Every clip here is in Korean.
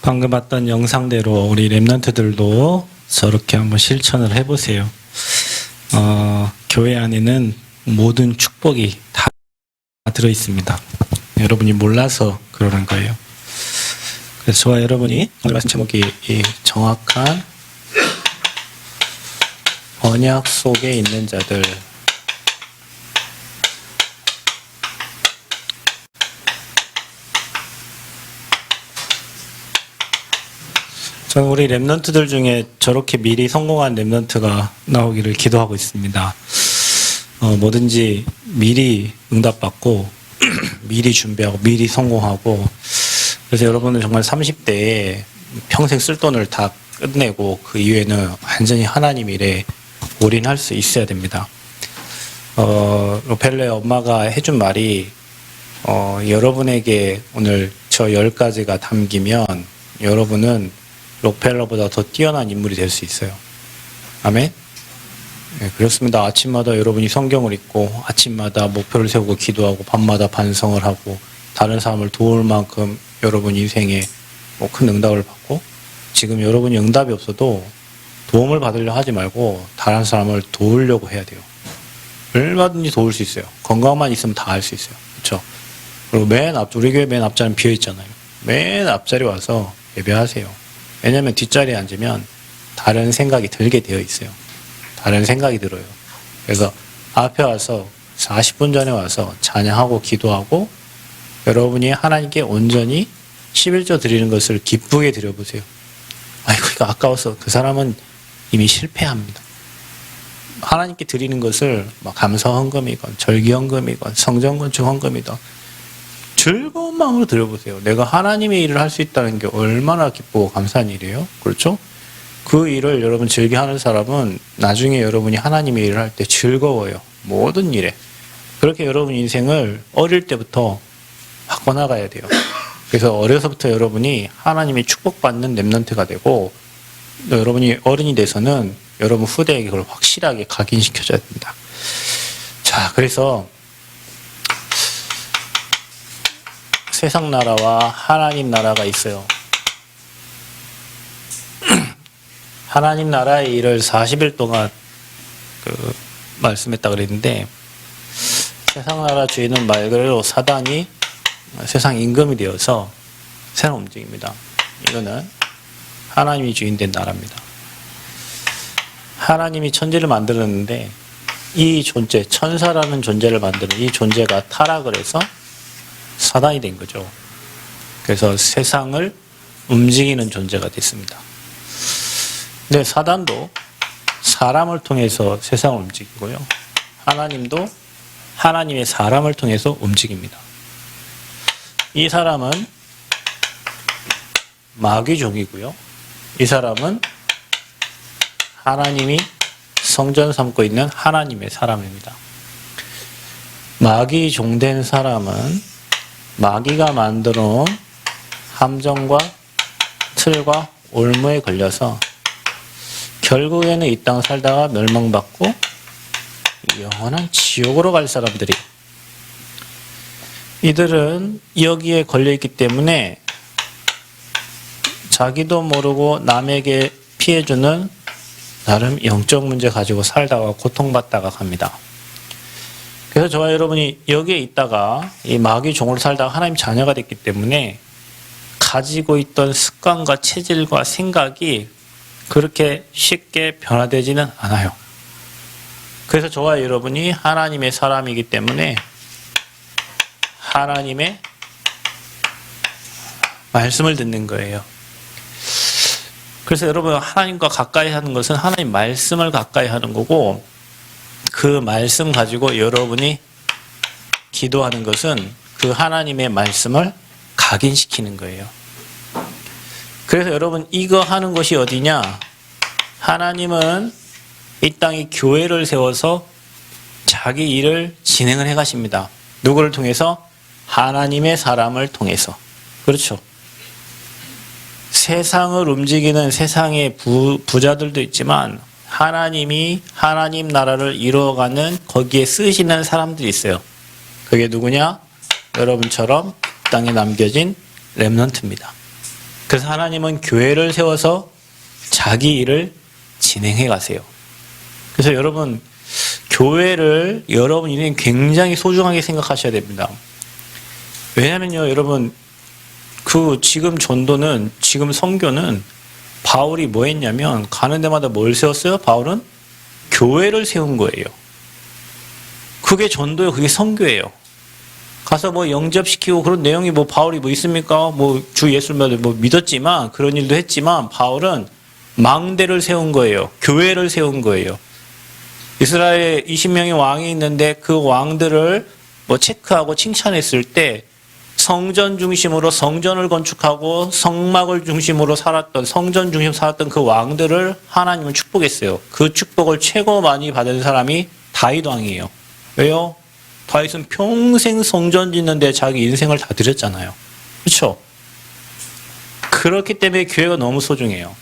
방금 봤던 영상대로 우리 랩런트들도 저렇게 한번 실천을 해보세요. 교회 안에는 모든 축복이 다 들어있습니다. 여러분이 몰라서 그러는 거예요. 그래서 저와 여러분이 오늘 말씀 제목이 이 정확한 언약 속에 있는 자들, 저는 우리 랩런트들 중에 저렇게 미리 성공한 랩런트가 나오기를 기도하고 있습니다. 뭐든지 미리 응답받고 미리 준비하고 미리 성공하고, 그래서 여러분은 정말 30대에 평생 쓸 돈을 다 끝내고 그 이후에는 완전히 하나님 일에 올인할 수 있어야 됩니다. 로펠러의 엄마가 해준 말이 여러분에게 오늘 저 10가지가 담기면 여러분은 록펠러보다 더 뛰어난 인물이 될 수 있어요. 아멘? 네, 그렇습니다. 아침마다 여러분이 성경을 읽고 아침마다 목표를 세우고 기도하고 밤마다 반성을 하고 다른 사람을 도울 만큼 여러분 인생에 큰 응답을 받고, 지금 여러분이 응답이 없어도 도움을 받으려 하지 말고 다른 사람을 도우려고 해야 돼요. 얼마든지 도울 수 있어요. 건강만 있으면 다 할 수 있어요. 그렇죠? 그리고 우리 교회 맨 앞자리는 비어 있잖아요. 맨 앞자리 와서 예배하세요. 왜냐하면 뒷자리에 앉으면 다른 생각이 들게 되어 있어요. 다른 생각이 들어요. 그래서 앞에 와서 40분 전에 와서 찬양하고 기도하고 여러분이 하나님께 온전히 11조 드리는 것을 기쁘게 드려보세요. 아이고 이거 아까워서. 그 사람은 이미 실패합니다. 하나님께 드리는 것을 감사 헌금이건 절기 헌금이건 성전 건축 헌금이든 즐거운 마음으로 드려보세요. 내가 하나님의 일을 할 수 있다는 게 얼마나 기쁘고 감사한 일이에요. 그렇죠? 그 일을 여러분 즐겨하는 사람은 나중에 여러분이 하나님의 일을 할 때 즐거워요. 모든 일에. 그렇게 여러분 인생을 어릴 때부터 바꿔나가야 돼요. 그래서 어려서부터 여러분이 하나님의 축복받는 랩런트가 되고, 여러분이 어른이 돼서는 여러분 후대에게 그걸 확실하게 각인시켜줘야 됩니다. 자, 그래서 세상 나라와 하나님 나라가 있어요. 하나님 나라의 일을 40일 동안 말씀했다 그랬는데, 세상 나라 주인은 말 그대로 사단이 세상 임금이 되어서 세상 움직입니다. 이거는 하나님이 주인된 나라입니다. 하나님이 천지를 만들었는데 이 존재, 천사라는 존재를 만드는 이 존재가 타락을 해서 사단이 된 거죠. 그래서 세상을 움직이는 존재가 됐습니다. 근데 사단도 사람을 통해서 세상을 움직이고요. 하나님도 하나님의 사람을 통해서 움직입니다. 이 사람은 마귀종이고요. 이 사람은 하나님이 성전 삼고 있는 하나님의 사람입니다. 마귀종 된 사람은 마귀가 만들어 놓은 함정과 틀과 올무에 걸려서 결국에는 이 땅 살다가 멸망받고 영원한 지옥으로 갈 사람들이, 이들은 여기에 걸려있기 때문에 자기도 모르고 남에게 피해주는 나름 영적 문제 가지고 살다가 고통받다가 갑니다. 그래서 저와 여러분이 여기에 있다가 이 마귀 종으로 살다가 하나님 자녀가 됐기 때문에 가지고 있던 습관과 체질과 생각이 그렇게 쉽게 변화되지는 않아요. 그래서 저와 여러분이 하나님의 사람이기 때문에 하나님의 말씀을 듣는 거예요. 그래서 여러분, 하나님과 가까이 하는 것은 하나님 말씀을 가까이 하는 거고, 그 말씀 가지고 여러분이 기도하는 것은 그 하나님의 말씀을 각인시키는 거예요. 그래서 여러분, 이거 하는 것이 어디냐? 하나님은 이 땅에 교회를 세워서 자기 일을 진행을 해 가십니다. 누구를 통해서? 하나님의 사람을 통해서. 그렇죠? 세상을 움직이는 세상의 부자들도 있지만 하나님이 하나님 나라를 이루어가는 거기에 쓰시는 사람들이 있어요. 그게 누구냐? 여러분처럼 땅에 남겨진 렘넌트입니다. 그래서 하나님은 교회를 세워서 자기 일을 진행해 가세요. 그래서 여러분, 교회를 여러분 인생 굉장히 소중하게 생각하셔야 됩니다. 왜냐면요, 여러분, 지금 전도는, 지금 선교는 바울이 뭐 했냐면, 가는 데마다 뭘 세웠어요? 바울은 교회를 세운 거예요. 그게 전도예요. 그게 선교예요. 가서 뭐 영접시키고 그런 내용이 뭐 바울이 뭐 있습니까? 뭐 주 예수를 뭐 믿었지만, 그런 일도 했지만, 바울은 망대를 세운 거예요. 교회를 세운 거예요. 이스라엘 20명의 왕이 있는데 그 왕들을 뭐 체크하고 칭찬했을 때 성전 중심으로 성전을 건축하고 성막을 중심으로 살았던, 성전 중심으로 살았던 그 왕들을 하나님은 축복했어요. 그 축복을 최고 많이 받은 사람이 다윗 왕이에요. 왜요? 다윗은 평생 성전 짓는데 자기 인생을 다 드렸잖아요. 그렇죠? 그렇기 때문에 교회가 너무 소중해요.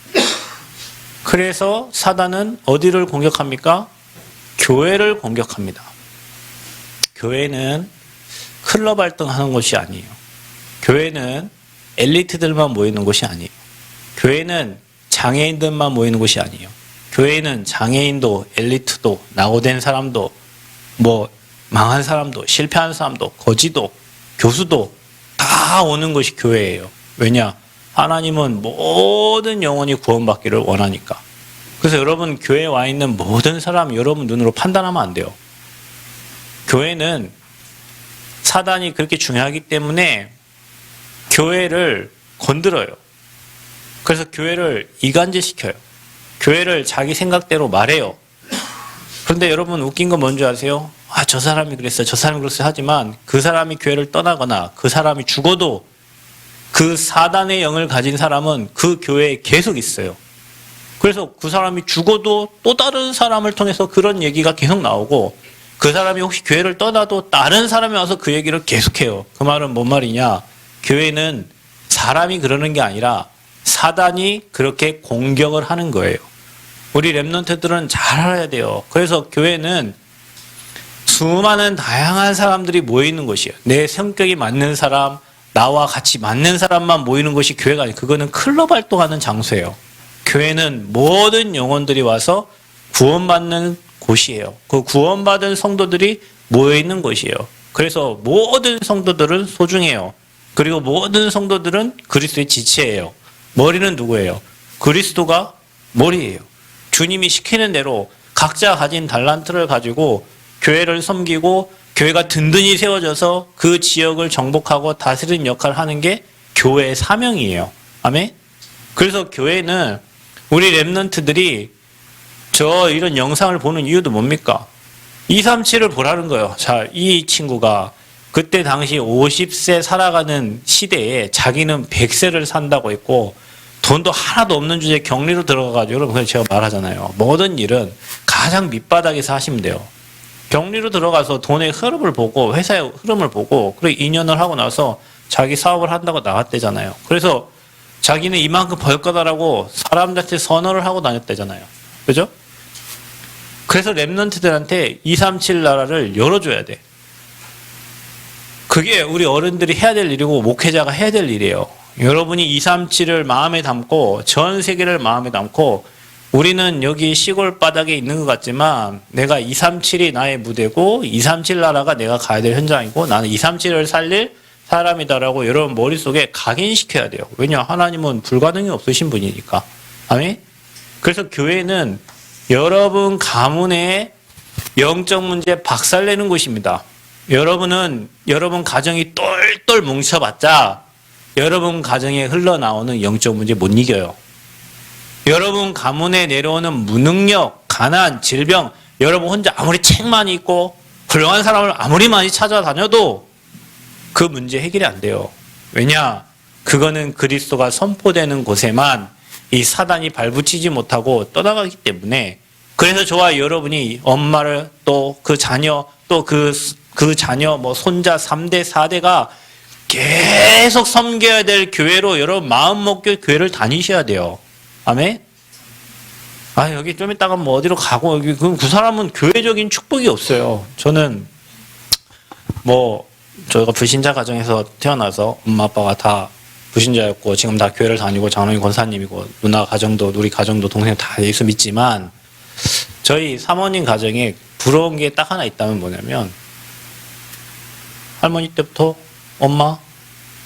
그래서 사단은 어디를 공격합니까? 교회를 공격합니다. 교회는 클럽 활동하는 곳이 아니에요. 교회는 엘리트들만 모이는 곳이 아니에요. 교회는 장애인들만 모이는 곳이 아니에요. 교회는 장애인도 엘리트도 낙오된 사람도 뭐 망한 사람도 실패한 사람도 거지도 교수도 다 오는 것이 교회예요. 왜냐? 하나님은 모든 영혼이 구원받기를 원하니까. 그래서 여러분, 교회에 와 있는 모든 사람 여러분 눈으로 판단하면 안 돼요. 교회는 사단이 그렇게 중요하기 때문에 교회를 건드려요. 그래서 교회를 이간질시켜요. 교회를 자기 생각대로 말해요. 그런데 여러분, 웃긴 건 뭔지 아세요? 저 사람이 그랬어요. 저 사람이 그랬어요. 하지만 그 사람이 교회를 떠나거나 그 사람이 죽어도 그 사단의 영을 가진 사람은 그 교회에 계속 있어요. 그래서 그 사람이 죽어도 또 다른 사람을 통해서 그런 얘기가 계속 나오고, 그 사람이 혹시 교회를 떠나도 다른 사람이 와서 그 얘기를 계속해요. 그 말은 뭔 말이냐? 교회는 사람이 그러는 게 아니라 사단이 그렇게 공격을 하는 거예요. 우리 랩런트들은 잘 알아야 돼요. 그래서 교회는 수많은 다양한 사람들이 모이는 곳이에요. 내 성격이 맞는 사람, 나와 같이 맞는 사람만 모이는 것이 교회가 아니에요. 그거는 클럽 활동하는 장소예요. 교회는 모든 영혼들이 와서 구원받는 곳이에요. 그 구원받은 성도들이 모여있는 곳이에요. 그래서 모든 성도들은 소중해요. 그리고 모든 성도들은 그리스도의 지체예요. 머리는 누구예요? 그리스도가 머리예요. 주님이 시키는 대로 각자 가진 달란트를 가지고 교회를 섬기고 교회가 든든히 세워져서 그 지역을 정복하고 다스리는 역할을 하는 게 교회의 사명이에요. 아멘? 그래서 교회는 우리 랩런트들이 이런 영상을 보는 이유도 뭡니까? 237을 보라는 거예요. 자, 이 친구가 그때 당시 50세 살아가는 시대에 자기는 100세를 산다고 했고, 돈도 하나도 없는 주제에 격리로 들어가가지고, 여러분, 그래서 제가 말하잖아요. 모든 일은 가장 밑바닥에서 하시면 돼요. 격리로 들어가서 돈의 흐름을 보고, 회사의 흐름을 보고, 그리고 2년을 하고 나서 자기 사업을 한다고 나갔대잖아요. 그래서 자기는 이만큼 벌 거다라고 사람들한테 선언을 하고 다녔대잖아요. 그죠? 그래서 랩런트들한테 237 나라를 열어줘야 돼. 그게 우리 어른들이 해야 될 일이고 목회자가 해야 될 일이에요. 여러분이 237을 마음에 담고 전 세계를 마음에 담고, 우리는 여기 시골 바닥에 있는 것 같지만 내가 237이 나의 무대고 237 나라가 내가 가야 될 현장이고 나는 237을 살릴 사람이다라고 여러분 머릿속에 각인시켜야 돼요. 왜냐? 하나님은 불가능이 없으신 분이니까. 아멘? 그래서 교회는 여러분 가문의 영적 문제 박살내는 곳입니다. 여러분은 여러분 가정이 똘똘 뭉쳐봤자 여러분 가정에 흘러나오는 영적 문제 못 이겨요. 여러분 가문에 내려오는 무능력, 가난, 질병, 여러분 혼자 아무리 책 많이 읽고 훌륭한 사람을 아무리 많이 찾아다녀도 그 문제 해결이 안 돼요. 왜냐? 그거는 그리스도가 선포되는 곳에만 이 사단이 발붙이지 못하고 떠나가기 때문에. 그래서 저와 여러분이 엄마를 또 그 자녀 또 그 자녀 뭐 손자 3대 4대가 계속 섬겨야 될 교회로 여러분 마음 먹고 교회를 다니셔야 돼요. 아멘? 여기 좀 이따가 뭐 어디로 가고, 여기, 그 사람은 교회적인 축복이 없어요. 저는 저희가 불신자 가정에서 태어나서 엄마 아빠가 다 불신자였고 지금 다 교회를 다니고 장로님 권사님이고 누나 가정도 우리 가정도 동생 다 예수 믿지만 저희 사모님 가정에 부러운 게 딱 하나 있다면 뭐냐면 할머니 때부터 엄마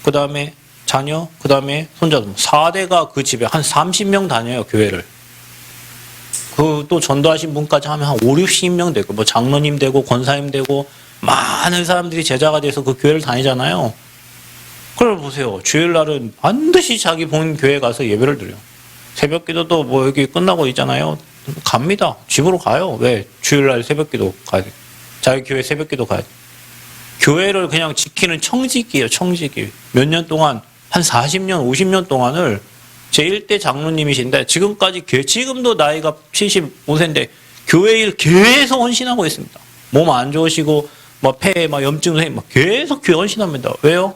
그 다음에 자녀 그 다음에 손자도 4대가 그 집에 한 30명 다녀요 교회를. 그 또 전도하신 분까지 하면 한 5, 60명 되고 뭐 장로님 되고 권사님 되고 많은 사람들이 제자가 돼서 그 교회를 다니잖아요. 그걸 보세요. 주일날은 반드시 자기 본 교회 가서 예배를 드려요. 새벽 기도도 뭐 여기 끝나고 있잖아요. 갑니다. 집으로 가요. 왜? 주일날 새벽 기도 가야 돼. 자기 교회 새벽 기도 가야 돼. 교회를 그냥 지키는 청지기예요. 청지기. 몇 년 동안 한 40년, 50년 동안을 제 1대 장로님이신데 지금도 나이가 75세인데 교회 일 계속 헌신하고 있습니다. 몸 안 좋으시고 뭐 폐에 막 염증 생기고 계속 교회 헌신합니다. 왜요?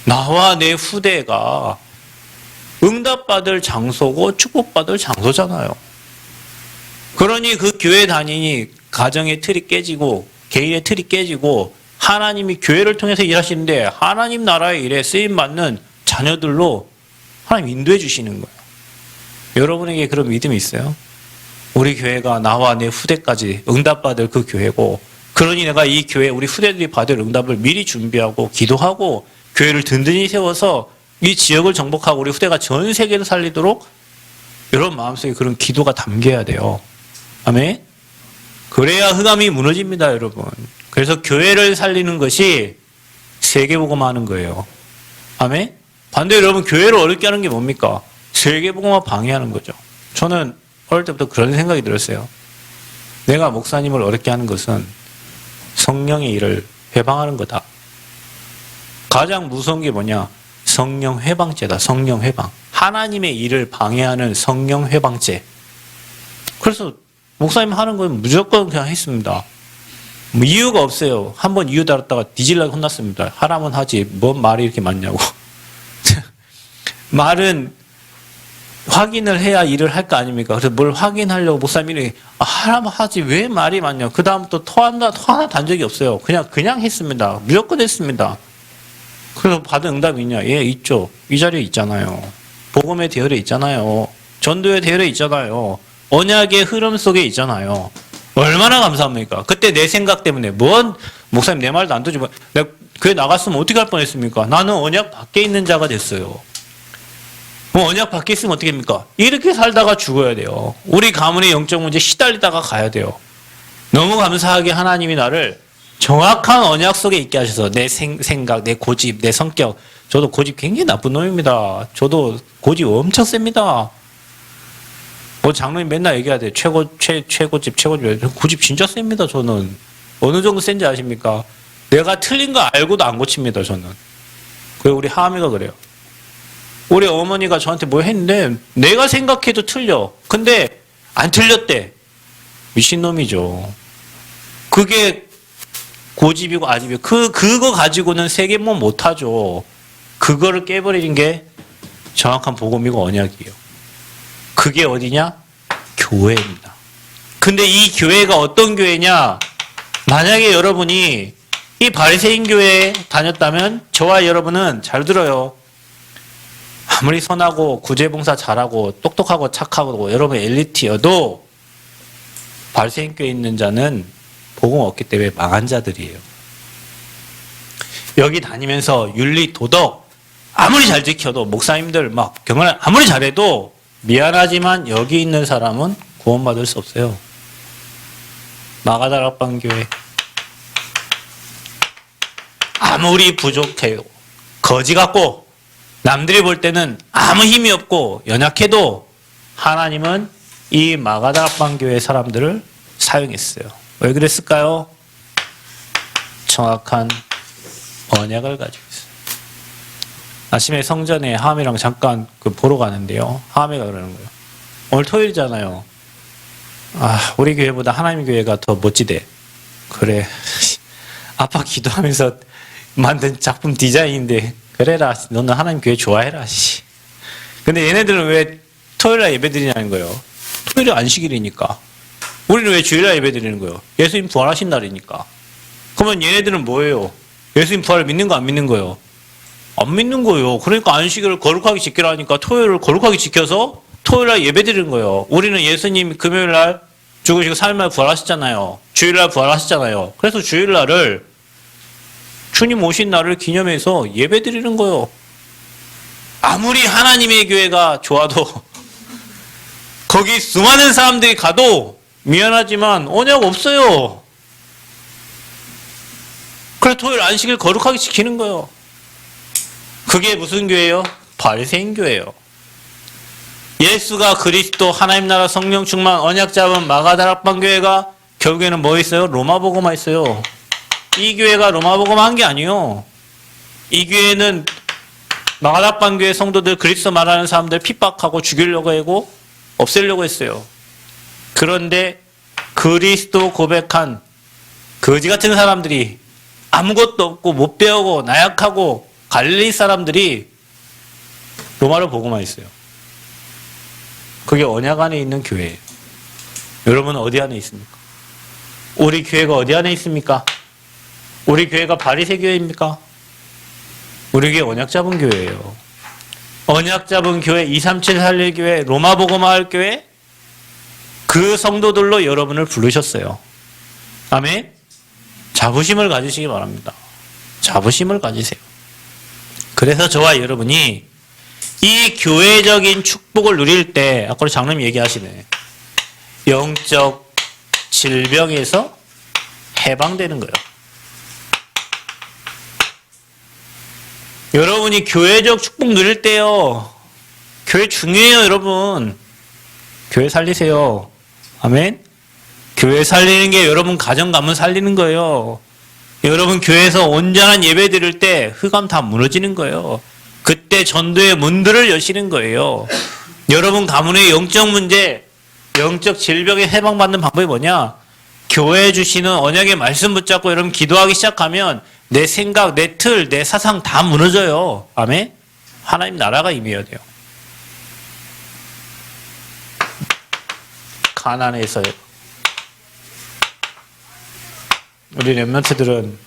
나와 내 후대가 응답받을 장소고 축복받을 장소잖아요. 그러니 그 교회 다니니 가정의 틀이 깨지고 개인의 틀이 깨지고 하나님이 교회를 통해서 일하시는데 하나님 나라의 일에 쓰임받는 자녀들로 하나님 인도해 주시는 거예요. 여러분에게 그런 믿음이 있어요? 우리 교회가 나와 내 후대까지 응답받을 그 교회고 그러니 내가 이 교회 우리 후대들이 받을 응답을 미리 준비하고 기도하고 교회를 든든히 세워서 이 지역을 정복하고 우리 후대가 전 세계를 살리도록 여러분 마음속에 그런 기도가 담겨야 돼요. 아멘? 그래야 흑암이 무너집니다, 여러분. 그래서 교회를 살리는 것이 세계복음화하는 거예요. 아멘? 반대로 여러분 교회를 어렵게 하는 게 뭡니까? 세계복음화 방해하는 거죠. 저는 어릴 때부터 그런 생각이 들었어요. 내가 목사님을 어렵게 하는 것은 성령의 일을 회방하는 거다. 가장 무서운 게 뭐냐? 성령 회방죄다. 성령 회방. 하나님의 일을 방해하는 성령 회방죄. 그래서 목사님 하는 건 무조건 그냥 했습니다. 뭐 이유가 없어요. 한번 이유 달았다가 뒤질라고 혼났습니다. 하라면 하지. 뭔 말이 이렇게 많냐고. 말은 확인을 해야 일을 할 거 아닙니까? 그래서 뭘 확인하려고 목사님이 하라면 하지. 왜 말이 많냐. 그 다음부터 토 하나 단 적이 없어요. 그냥 했습니다. 무조건 했습니다. 그래서 받은 응답이 있냐? 예, 있죠. 이 자리에 있잖아요. 복음의 대열에 있잖아요. 전도의 대열에 있잖아요. 언약의 흐름 속에 있잖아요. 얼마나 감사합니까? 그때 내 생각 때문에 목사님 내 말도 안 듣지. 내가 교회 나갔으면 어떻게 할 뻔했습니까? 나는 언약 밖에 있는 자가 됐어요. 언약 밖에 있으면 어떻게 합니까? 이렇게 살다가 죽어야 돼요. 우리 가문의 영적 문제 시달리다가 가야 돼요. 너무 감사하게 하나님이 나를 정확한 언약 속에 있게 하셔서 내 생각, 내 고집, 내 성격. 저도 고집 굉장히 나쁜 놈입니다. 저도 고집 엄청 셉니다. 장로님 맨날 얘기하대. 최고집. 고집 진짜 셉니다, 저는. 어느 정도 센지 아십니까? 내가 틀린 거 알고도 안 고칩니다, 저는. 그리고 우리 하미가 그래요. 우리 어머니가 저한테 뭐 했는데 내가 생각해도 틀려. 근데 안 틀렸대. 미친놈이죠. 그게 고집이고 아집이고 그거 가지고는 세계문 못하죠. 그거를 깨버리는 게 정확한 복음이고 언약이에요. 그게 어디냐? 교회입니다. 근데 이 교회가 어떤 교회냐? 만약에 여러분이 이 바리새인 교회에 다녔다면 저와 여러분은 잘 들어요. 아무리 선하고 구제봉사 잘하고 똑똑하고 착하고 여러분 엘리트여도 바리새인 교회에 있는 자는 복음 없기 때문에 망한 자들이에요. 여기 다니면서 윤리 도덕 아무리 잘 지켜도 목사님들 막 경건을 아무리 잘해도 미안하지만 여기 있는 사람은 구원받을 수 없어요. 마가다락방 교회 아무리 부족해요. 거지 같고 남들이 볼 때는 아무 힘이 없고 연약해도 하나님은 이 마가다락방 교회 사람들을 사용했어요. 왜 그랬을까요? 정확한 언약을 가지고 있어요. 아침에 성전에 하함이랑 잠깐 보러 가는데요. 하함이가 그러는 거예요. 오늘 토요일이잖아요. 우리 교회보다 하나님 교회가 더 멋지대. 그래. 아빠 기도하면서 만든 작품 디자인인데 그래라. 너는 하나님 교회 좋아해라. 근데 얘네들은 왜 토요일날 예배 드리냐는 거예요. 토요일이 안식일이니까. 우리는 왜 주일날 예배 드리는 거예요? 예수님 부활하신 날이니까. 그러면 얘네들은 뭐예요? 예수님 부활을 믿는 거 안 믿는 거예요? 안 믿는 거예요. 그러니까 안식일을 거룩하게 지키라니까 토요일을 거룩하게 지켜서 토요일날 예배 드리는 거예요. 우리는 예수님 금요일날 죽으시고 3일날 부활하셨잖아요. 주일날 부활하셨잖아요. 그래서 주일날을 주님 오신 날을 기념해서 예배 드리는 거예요. 아무리 하나님의 교회가 좋아도 거기 수많은 사람들이 가도 미안하지만 언약 없어요. 그래서 토요일 안식일 거룩하게 지키는 거예요. 그게 무슨 교회예요? 바리새인 교회예요. 예수가 그리스도 하나님 나라 성령 충만 언약 잡은 마가다락방 교회가 결국에는 뭐 있어요? 로마복음화 있어요. 이 교회가 로마복음화 한 게 아니에요. 이 교회는 마가다락방 교회 성도들 그리스도 말하는 사람들 핍박하고 죽이려고 하고 없애려고 했어요. 그런데 그리스도 고백한 거지 같은 사람들이 아무것도 없고 못 배우고 나약하고 갈릴리 사람들이 로마로 복음화했어요. 그게 언약 안에 있는 교회예요. 여러분은 어디 안에 있습니까? 우리 교회가 어디 안에 있습니까? 우리 교회가 바리새 교회입니까? 우리 교회 언약 잡은 교회예요. 언약 잡은 교회, 237 살릴 교회, 로마 복음화할 교회, 그 성도들로 여러분을 부르셨어요. 아멘? 자부심을 가지시기 바랍니다. 자부심을 가지세요. 그래서 저와 여러분이 이 교회적인 축복을 누릴 때, 아까 장로님 얘기하시네. 영적 질병에서 해방되는 거예요. 여러분이 교회적 축복 누릴 때요. 교회 중요해요, 여러분. 교회 살리세요. 아멘? 교회 살리는 게 여러분 가정 가문 살리는 거예요. 여러분 교회에서 온전한 예배 드릴 때 흑암 다 무너지는 거예요. 그때 전도의 문들을 여시는 거예요. 여러분 가문의 영적 문제, 영적 질병에 해방받는 방법이 뭐냐? 교회에 주시는 언약의 말씀 붙잡고 여러분 기도하기 시작하면 내 생각, 내 틀, 내 사상 다 무너져요. 아멘? 하나님 나라가 임해야 돼요. 가난해서요. 우리 렘넌트들은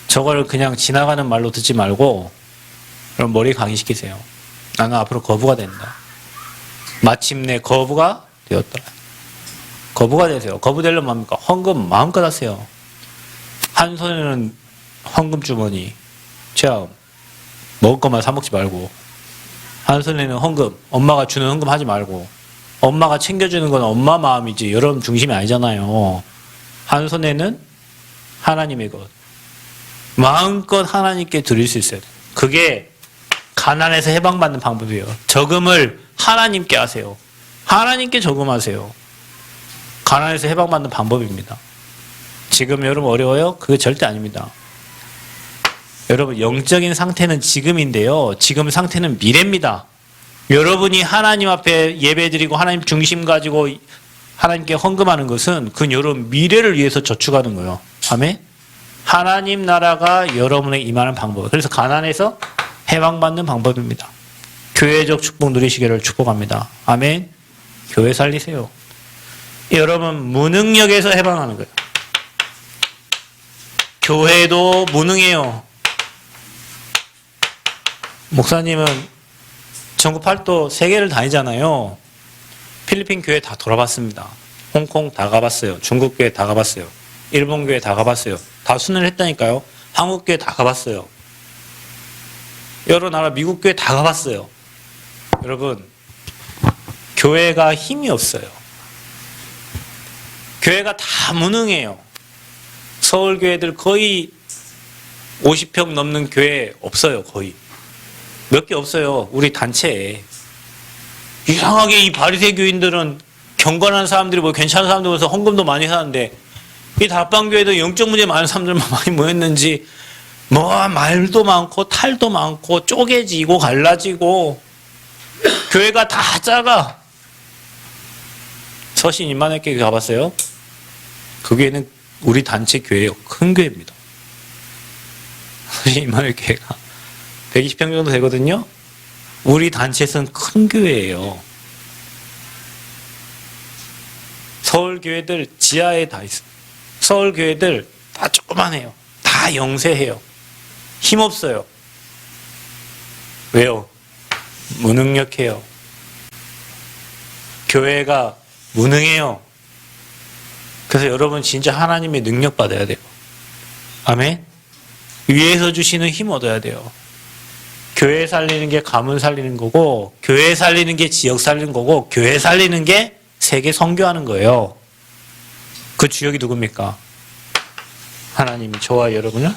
저걸 그냥 지나가는 말로 듣지 말고 그럼 머리 강의시키세요. 나는 앞으로 거부가 된다. 마침내 거부가 되었다. 거부가 되세요. 거부되려면 뭡니까? 헌금 마음껏 하세요. 한 손에는 헌금 주머니, 체험, 먹을 것만 사 먹지 말고, 한 손에는 헌금, 엄마가 주는 헌금 하지 말고, 엄마가 챙겨주는 건 엄마 마음이지 여러분 중심이 아니잖아요. 한 손에는 하나님의 것, 마음껏 하나님께 드릴 수 있어야 돼요. 그게 가난에서 해방받는 방법이에요. 저금을 하나님께 하세요. 하나님께 저금하세요. 가난에서 해방받는 방법입니다. 지금 여러분 어려워요? 그게 절대 아닙니다. 여러분 영적인 상태는 지금인데요. 지금 상태는 미래입니다. 여러분이 하나님 앞에 예배드리고 하나님 중심 가지고 하나님께 헌금하는 것은 그 여러분 미래를 위해서 저축하는 거예요. 아멘? 하나님 나라가 여러분의 임하는 방법. 그래서 가난에서 해방받는 방법입니다. 교회적 축복 누리시기를 축복합니다. 아멘? 교회 살리세요. 여러분 무능력에서 해방하는 거예요. 교회도 무능해요. 목사님은 전국 팔도 세계를 다니잖아요. 필리핀 교회 다 돌아봤습니다. 홍콩 다 가봤어요. 중국 교회 다 가봤어요. 일본 교회 다 가봤어요. 다 순회를 했다니까요. 한국 교회 다 가봤어요. 여러 나라 미국 교회 다 가봤어요. 여러분 교회가 힘이 없어요. 교회가 다 무능해요. 서울 교회들 거의 50평 넘는 교회 없어요. 거의 몇 개 없어요. 우리 단체에. 이상하게 이 바리새 교인들은 경건한 사람들이 뭐 괜찮은 사람들 모여서 헌금도 많이 하는데 이 다락방교회도 영적 문제 많은 사람들만 많이 모였는지 뭐 말도 많고 탈도 많고 쪼개지고 갈라지고 교회가 다 작아. 서신 임마누엘 교회 가봤어요? 그 교회는 우리 단체 교회예요. 큰 교회입니다. 서신 임마누엘 교회가 120평 정도 되거든요. 우리 단체에서는 큰 교회예요. 서울 교회들 지하에 다 있어요. 서울 교회들 다 조그만해요. 다 영세해요. 힘없어요. 왜요? 무능력해요. 교회가 무능해요. 그래서 여러분 진짜 하나님의 능력 받아야 돼요. 아멘? 위에서 주시는 힘 얻어야 돼요. 교회 살리는 게 가문 살리는 거고, 교회 살리는 게 지역 살리는 거고, 교회 살리는 게 세계 선교하는 거예요. 그 주역이 누굽니까? 하나님이 저와 여러분을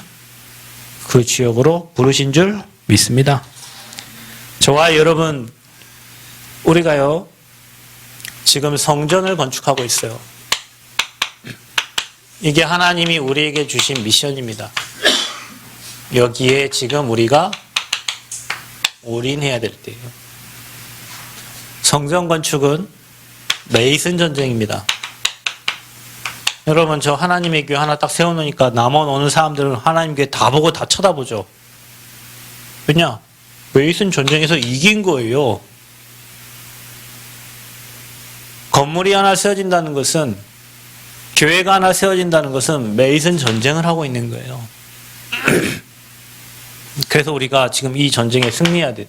그 주역으로 부르신 줄 믿습니다. 저와 여러분, 우리가요, 지금 성전을 건축하고 있어요. 이게 하나님이 우리에게 주신 미션입니다. 여기에 지금 우리가 올인해야 될 때예요. 성전 건축은 메이슨 전쟁입니다. 여러분, 저 하나님의 교회 하나 딱 세워놓으니까 남원 오는 사람들은 하나님 교회 다 보고 다 쳐다보죠. 왜냐? 메이슨 전쟁에서 이긴 거예요. 건물이 하나 세워진다는 것은, 교회가 하나 세워진다는 것은 메이슨 전쟁을 하고 있는 거예요. 그래서 우리가 지금 이 전쟁에 승리해야 돼.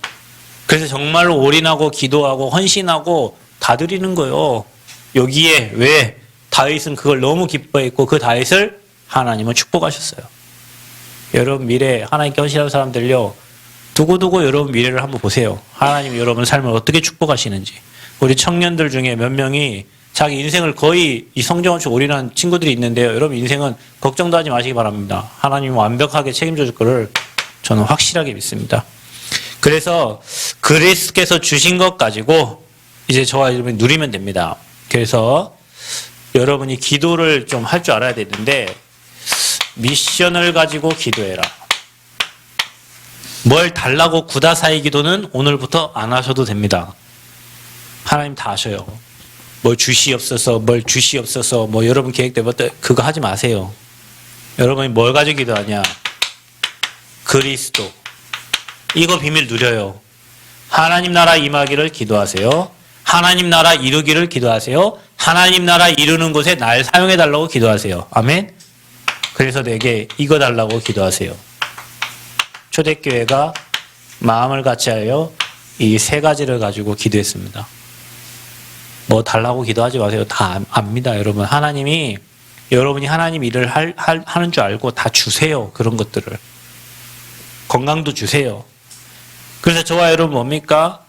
그래서 정말로 올인하고 기도하고 헌신하고 다 드리는 거예요. 여기에 왜 다윗은 그걸 너무 기뻐했고 그 다윗을 하나님은 축복하셨어요. 여러분 미래 하나님께 헌신하는 사람들요, 두고두고 여러분 미래를 한번 보세요. 하나님이 여러분 삶을 어떻게 축복하시는지. 우리 청년들 중에 몇 명이 자기 인생을 거의 이 성전건축 올인한 친구들이 있는데요. 여러분 인생은 걱정도 하지 마시기 바랍니다. 하나님은 완벽하게 책임져 줄 거를 저는 확실하게 믿습니다. 그래서 그리스도께서 주신 것 가지고 이제 저와 여러분이 누리면 됩니다. 그래서 여러분이 기도를 좀 할 줄 알아야 되는데, 미션을 가지고 기도해라. 뭘 달라고 구다사이 기도는 오늘부터 안 하셔도 됩니다. 하나님 다 아셔요. 뭘 주시옵소서, 뭘 주시옵소서, 뭐 여러분 계획대로 그거 하지 마세요. 여러분이 뭘 가지고 기도하냐? 그리스도. 이거 비밀 누려요. 하나님 나라 임하기를 기도하세요. 하나님 나라 이루기를 기도하세요. 하나님 나라 이루는 곳에 날 사용해 달라고 기도하세요. 아멘. 그래서 내게 이거 달라고 기도하세요. 초대교회가 마음을 같이하여 이 세 가지를 가지고 기도했습니다. 뭐 달라고 기도하지 마세요. 다 압니다, 여러분. 하나님이 여러분이 하나님 일을 하는 줄 알고 다 주세요. 그런 것들을. 건강도 주세요. 그래서 저와 여러분 뭡니까?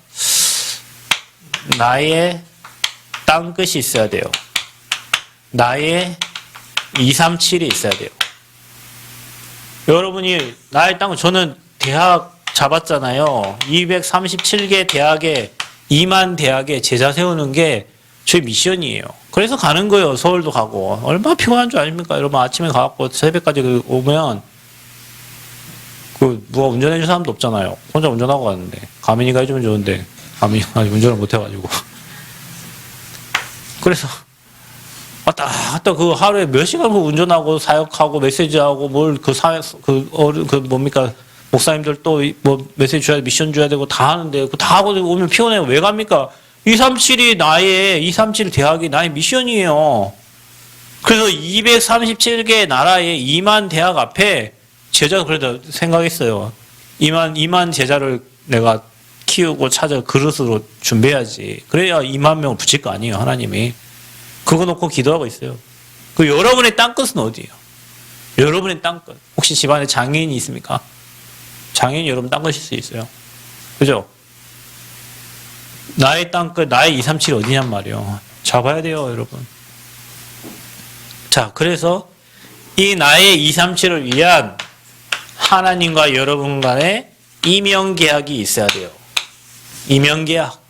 나의 땅끝이 있어야 돼요. 나의 237이 있어야 돼요. 여러분이 나의 땅, 저는 대학 잡았잖아요. 237개 대학에 2만 대학에 제자 세우는 게 저희 미션이에요. 그래서 가는 거예요. 서울도 가고. 얼마나 피곤한 줄 아십니까? 여러분 아침에 가갖고 새벽까지 오면 누가 운전해 줄 사람도 없잖아요. 혼자 운전하고 가는데. 가민이가 해주면 좋은데 가민이가 운전을 못 해가지고. 그래서 왔다 갔다 그 하루에 몇 시간 운전하고 사역하고 메시지하고 뭘 뭡니까? 목사님들 또 뭐 메시지 줘야 미션 줘야 되고 다 하는데 그 다 하고 오면 피곤해요. 왜 갑니까? 237이 나의 237 대학이 나의 미션이에요. 그래서 237개 나라의 2만 대학 앞에 제자가 그래도 생각했어요. 2만 제자를 내가 키우고 찾아 그릇으로 준비해야지. 그래야 2만 명을 붙일 거 아니에요, 하나님이. 그거 놓고 기도하고 있어요. 그 여러분의 땅끝은 어디예요? 여러분의 땅끝. 혹시 집안에 장애인이 있습니까? 장애인이 여러분 땅끝일 수 있어요. 그죠? 나의 땅끝, 나의 237이 어디냔 말이에요. 잡아야 돼요, 여러분. 자, 그래서 이 나의 237을 위한 하나님과 여러분 간의 이명계약이 있어야 돼요. 이명계약.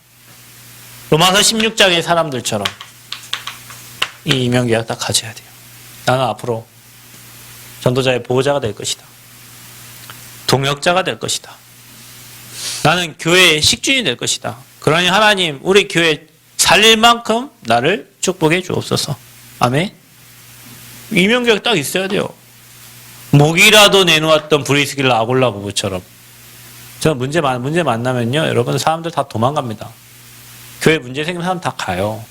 로마서 16장의 사람들처럼 이 이명계약 딱 가져야 돼요. 나는 앞으로 전도자의 보호자가 될 것이다. 동역자가 될 것이다. 나는 교회의 식준이 될 것이다. 그러니 하나님, 우리 교회 살릴 만큼 나를 축복해 주옵소서. 아멘. 이명계약 딱 있어야 돼요. 목이라도 내놓았던 브리스길라 아골라 부부처럼. 저 문제 만나면요, 여러분 사람들 다 도망갑니다. 교회 문제 생기면 사람 다 가요.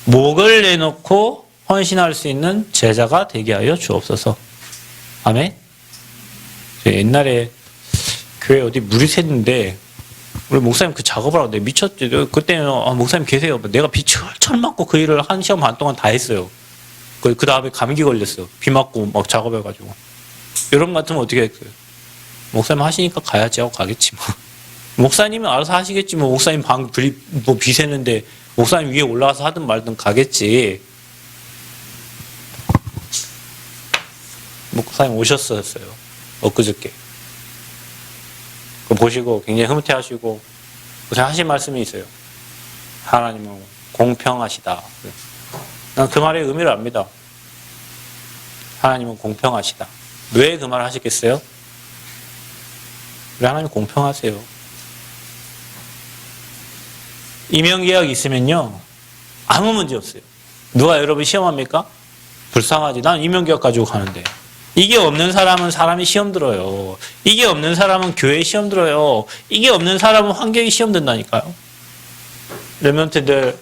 목을 내놓고 헌신할 수 있는 제자가 되게 하여 주옵소서. 아멘. 옛날에 교회 어디 물이 샜는데 우리 목사님 그 작업을 하고 내가 미쳤지. 그때는 목사님 계세요. 내가 비 철철 맞고 그 일을 1시간 반 동안 다 했어요. 그 다음에 감기 걸렸어. 비 맞고 막 작업해가지고. 여러분 같으면 어떻게 했어요? 목사님 하시니까 가야지 하고 가겠지 뭐. 목사님은 알아서 하시겠지 뭐. 목사님 비 새는데 목사님 위에 올라가서 하든 말든 가겠지. 목사님 오셨었어요. 엊그저께. 그거 보시고 굉장히 흐뭇해하시고 하신 말씀이 있어요. 하나님은 공평하시다. 난 그 말의 의미를 압니다. 하나님은 공평하시다. 왜 그 말을 하셨겠어요? 우리 하나님 공평하세요. 임용계약 있으면요 아무 문제 없어요. 누가 여러분 시험합니까? 불쌍하지. 난 임용계약 가지고 가는데. 이게 없는 사람은 사람이 시험 들어요. 이게 없는 사람은 교회 시험 들어요. 이게 없는 사람은 환경이 시험 든다니까요. 렘넌트들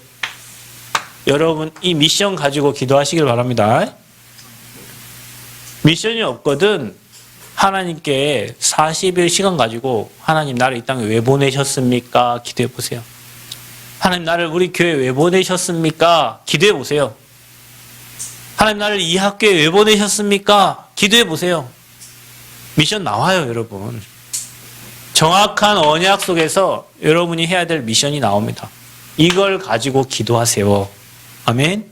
여러분 이 미션 가지고 기도하시길 바랍니다. 미션이 없거든 하나님께 40일 시간 가지고 하나님 나를 이 땅에 왜 보내셨습니까? 기도해 보세요. 하나님 나를 우리 교회에 왜 보내셨습니까? 기도해 보세요. 하나님 나를 이 학교에 왜 보내셨습니까? 기도해 보세요. 미션 나와요, 여러분. 정확한 언약 속에서 여러분이 해야 될 미션이 나옵니다. 이걸 가지고 기도하세요. 아멘.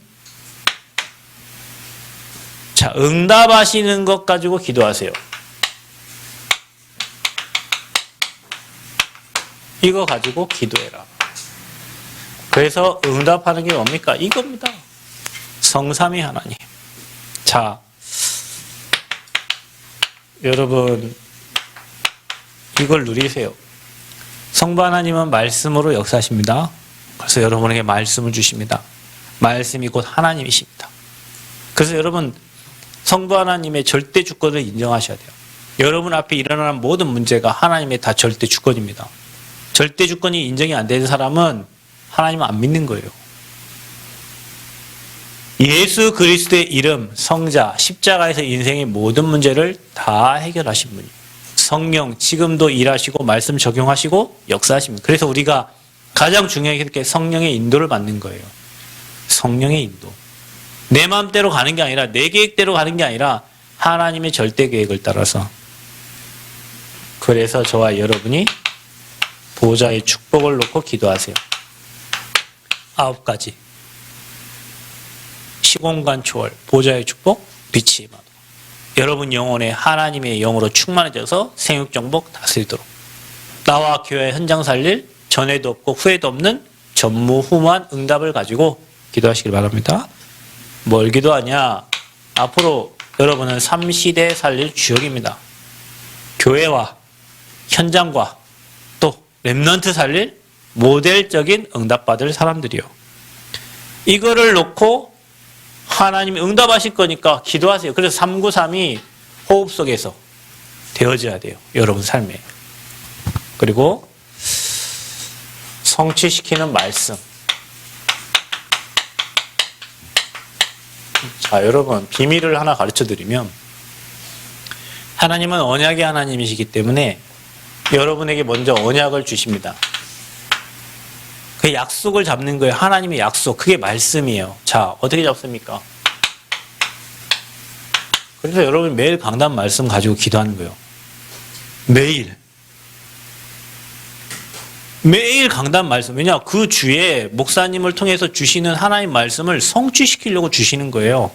자, 응답하시는 것 가지고 기도하세요. 이거 가지고 기도해라. 그래서 응답하는 게 뭡니까? 이겁니다. 성삼위 하나님. 자, 여러분 이걸 누리세요. 성부 하나님은 말씀으로 역사하십니다. 그래서 여러분에게 말씀을 주십니다. 말씀이 곧 하나님이십니다. 그래서 여러분 성부 하나님의 절대 주권을 인정하셔야 돼요. 여러분 앞에 일어나는 모든 문제가 하나님의 다 절대 주권입니다. 절대 주권이 인정이 안 되는 사람은 하나님을 안 믿는 거예요. 예수 그리스도의 이름, 성자, 십자가에서 인생의 모든 문제를 다 해결하신 분이에요. 성령 지금도 일하시고 말씀 적용하시고 역사하십니다. 그래서 우리가 가장 중요하게 이렇게 성령의 인도를 받는 거예요. 성령의 인도. 내 마음대로 가는 게 아니라 내 계획대로 가는 게 아니라 하나님의 절대 계획을 따라서. 그래서 저와 여러분이 보좌의 축복을 놓고 기도하세요. 9가지. 시공간 초월, 보좌의 축복, 빛이 임하도록. 여러분 영혼에 하나님의 영으로 충만해져서 생육정복 다스리도록. 나와 교회 현장 살릴 전에도 없고 후에도 없는 전무후무한 응답을 가지고 기도하시길 바랍니다. 뭘 기도하냐? 앞으로 여러분은 3시대 살릴 주역입니다. 교회와 현장과 또 렘넌트 살릴 모델적인 응답받을 사람들이요. 이거를 놓고 하나님이 응답하실 거니까 기도하세요. 그래서 393이 호흡 속에서 되어져야 돼요. 여러분 삶에. 그리고 성취시키는 말씀. 자, 여러분 비밀을 하나 가르쳐드리면 하나님은 언약의 하나님이시기 때문에 여러분에게 먼저 언약을 주십니다. 그 약속을 잡는 거예요. 하나님의 약속. 그게 말씀이에요. 자, 어떻게 잡습니까? 그래서 여러분 매일 강단 말씀 가지고 기도하는 거예요. 매일. 매일 강단 말씀. 왜냐? 그 주에 목사님을 통해서 주시는 하나님 말씀을 성취시키려고 주시는 거예요.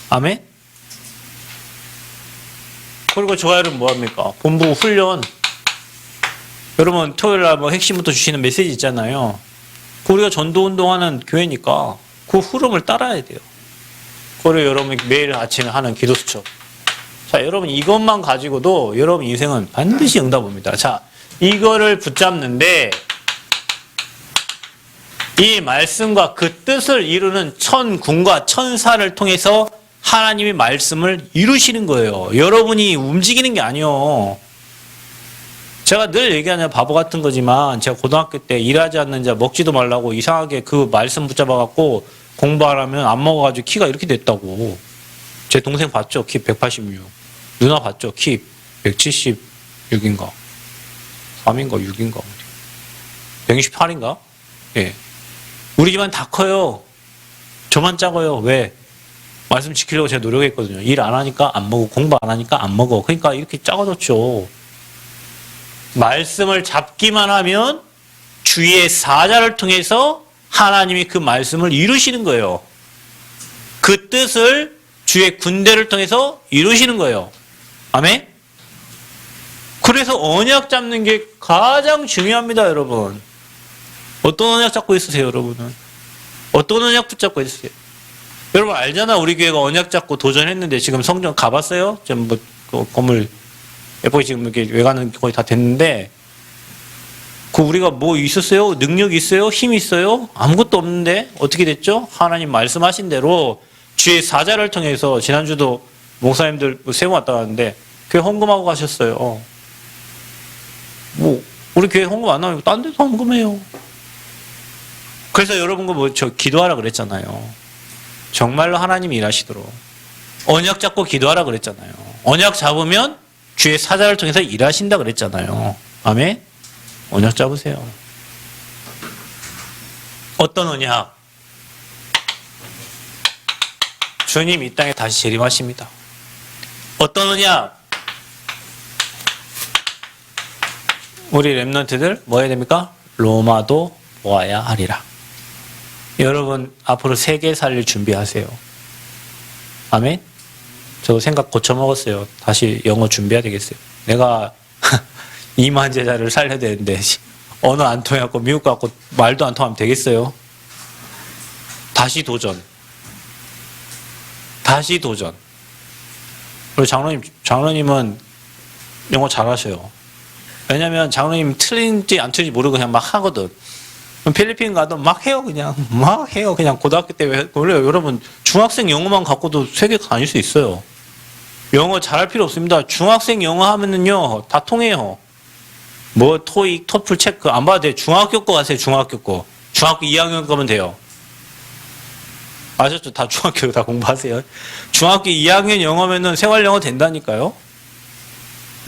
아멘? 그리고 저와 여러분 뭐합니까? 본부 훈련. 여러분 토요일날 뭐 핵심부터 주시는 메시지 있잖아요. 우리가 전도운동하는 교회니까 그 흐름을 따라야 돼요. 그리고 여러분 매일 아침에 하는 기도 수첩. 자, 여러분 이것만 가지고도 여러분 인생은 반드시 응답 옵니다. 자, 이거를 붙잡는데 이 말씀과 그 뜻을 이루는 천군과 천사를 통해서 하나님의 말씀을 이루시는 거예요. 여러분이 움직이는 게 아니요. 제가 늘 얘기하는 바보 같은 거지만 제가 고등학교 때 일하지 않는 자 먹지도 말라고 이상하게 그 말씀 붙잡아갖고 공부 안 하면 안 먹어가지고 키가 이렇게 됐다고. 제 동생 봤죠? 키 186. 누나 봤죠? 키 176인가 3인가 6인가 168인가? 예. 우리 집안 다 커요. 저만 작아요. 왜? 말씀 지키려고 제가 노력했거든요. 일 안 하니까 안 먹고 공부 안 하니까 안 먹어. 그러니까 이렇게 작아졌죠. 말씀을 잡기만 하면 주위의 사자를 통해서 하나님이 그 말씀을 이루시는 거예요. 그 뜻을 주의 군대를 통해서 이루시는 거예요. 아멘? 그래서 언약 잡는 게 가장 중요합니다, 여러분. 어떤 언약 잡고 있으세요, 여러분은? 어떤 언약 붙잡고 있으세요? 여러분 알잖아. 우리 교회가 언약 잡고 도전했는데 지금 성전 가봤어요? 지금 뭐 건물 예쁘게 지금 이렇게 외관은 거의 다 됐는데 그 우리가 뭐 있었어요? 능력 있어요? 힘 있어요? 아무것도 없는데 어떻게 됐죠? 하나님 말씀하신 대로 주의 사자를 통해서 지난주도 목사님들 세고 왔다 갔는데 교회 헌금하고 가셨어요. 뭐 우리 교회 헌금 안 하고 딴 데서 헌금해요. 그래서 여러분과 뭐 저 기도하라 그랬잖아요. 정말로 하나님이 일하시도록 언약 잡고 기도하라 그랬잖아요. 언약 잡으면 주의 사자를 통해서 일하신다 그랬잖아요. 아멘? 언약 잡으세요. 어떤 언약? 주님 이 땅에 다시 재림하십니다. 어떤 언약? 우리 렘넌트들 뭐 해야 됩니까? 로마도 보아야 하리라. 여러분 앞으로 세계 살릴 준비하세요. 아멘? 저 생각 고쳐먹었어요. 다시 영어 준비해야 되겠어요. 내가 2만 제자를 살려야 되는데 언어 안 통해갖고 미국 가고 말도 안 통하면 되겠어요? 다시 도전. 다시 도전. 우리 장로님은 영어 잘하셔요. 왜냐면 장로님 틀린지 안 틀린지 모르고 그냥 막 하거든. 필리핀 가도 막 해요. 그냥 고등학교 때 원래 여러분 중학생 영어만 갖고도 세계 다닐 수 있어요. 영어 잘할 필요 없습니다. 중학생 영어 하면은요 다 통해요. 뭐 토익, 토플 체크 안 봐도 돼요. 중학교 거 가세요. 중학교 거. 중학교 2학년 거면 돼요. 아셨죠? 다 중학교 다 공부하세요. 중학교 2학년 영어면은 생활 영어 된다니까요.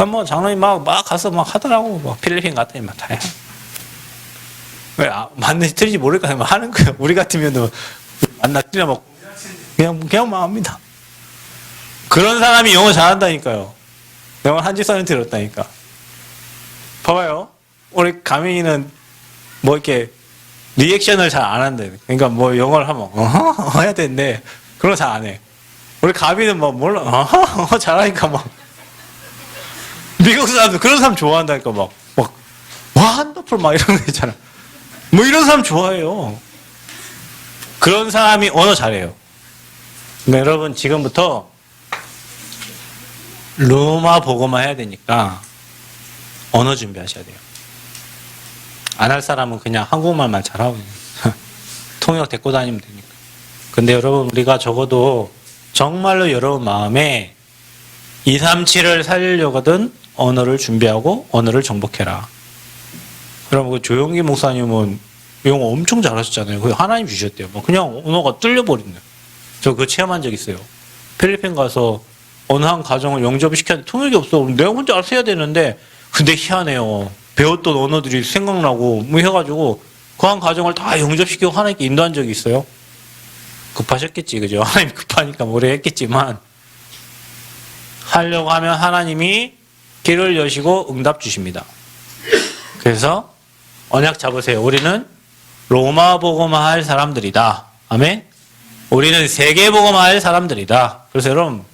뭐 장로님 막 가서 막 하더라고. 막 필리핀 갔더니 막 다 해. 왜 맞는지 틀린지 모르니까 그냥 하는 거예요. 우리 같으면은 만나 틀려 막 그냥 막 합니다. 그런 사람이 영어 잘한다니까요. 영어 한지선을 들었다니까. 봐봐요. 우리 가민이는 뭐 이렇게 리액션을 잘 안 한대. 그러니까 뭐 영어를 하면 해야 되는데 그런 거 잘 안 해. 우리 가민은 뭐 몰라 잘하니까 막 미국 사람들 그런 사람 좋아한다니까 막 완더풀 막 이런 거 있잖아. 뭐 이런 사람 좋아해요. 그런 사람이 언어 잘해요. 그러니까 여러분 지금부터 로마 보고만 해야 되니까 언어 준비하셔야 돼요. 안 할 사람은 그냥 한국말만 잘하고 통역 데리고 다니면 되니까. 근데 여러분 우리가 적어도 정말로 여러분 마음에 237을 살리려거든 언어를 준비하고 언어를 정복해라. 여러분 그 조용기 목사님은 영어 엄청 잘하셨잖아요. 그거 하나님 주셨대요. 뭐 그냥 언어가 뚫려버린대요. 저 그거 체험한 적 있어요. 필리핀 가서 어느 한 가정을 영접시켰는데 통역이 없어. 내가 혼자 알아서 해야 되는데 근데 희한해요. 배웠던 언어들이 생각나고 뭐 해가지고 그 한 가정을 다 영접시키고 하나님께 인도한 적이 있어요. 급하셨겠지, 그죠? 하나님 급하니까 뭐래 했겠지만 하려고 하면 하나님이 길을 여시고 응답 주십니다. 그래서 언약 잡으세요. 우리는 로마 복음화 할 사람들이다. 아멘? 우리는 세계 복음화 할 사람들이다. 그래서 여러분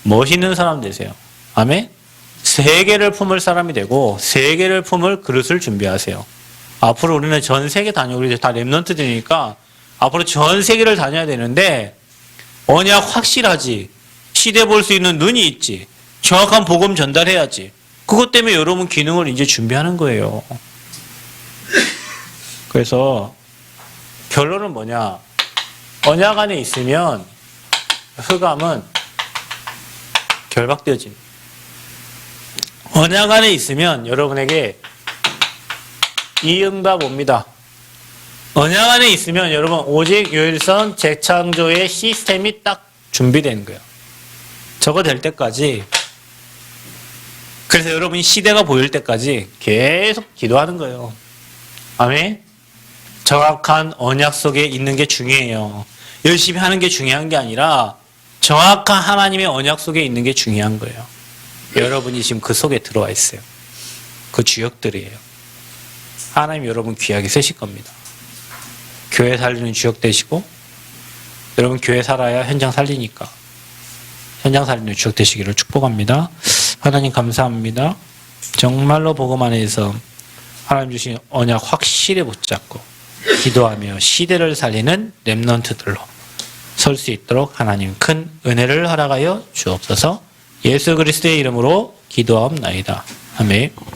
멋있는 사람 되세요. 아멘? 세계를 품을 사람이 되고 세계를 품을 그릇을 준비하세요. 앞으로 우리는 전 세계 다녀. 우리 다 렘넌트들이니까 앞으로 전 세계를 다녀야 되는데 언약 확실하지. 시대 볼 수 있는 눈이 있지. 정확한 복음 전달해야지. 그것 때문에 여러분 기능을 이제 준비하는 거예요. 그래서 결론은 뭐냐? 언약 안에 있으면 흑암은 결박되어집니다. 언약 안에 있으면 여러분에게 이 응답 옵니다. 언약 안에 있으면 여러분 오직 유일선 재창조의 시스템이 딱 준비되는 거예요. 저거 될 때까지 그래서 여러분이 시대가 보일 때까지 계속 기도하는 거예요. 아멘? 정확한 언약 속에 있는 게 중요해요. 열심히 하는 게 중요한 게 아니라 정확한 하나님의 언약 속에 있는 게 중요한 거예요. 여러분이 지금 그 속에 들어와 있어요. 그 주역들이에요. 하나님 여러분 귀하게 쓰실 겁니다. 교회 살리는 주역 되시고, 여러분 교회 살아야 현장 살리니까 현장 살리는 주역 되시기를 축복합니다. 하나님 감사합니다. 정말로 복음 안에서 하나님 주신 언약 확실히 붙잡고 기도하며 시대를 살리는 렘넌트들로 설 수 있도록 하나님 큰 은혜를 허락하여 주옵소서. 예수 그리스도의 이름으로 기도하옵나이다. 아멘.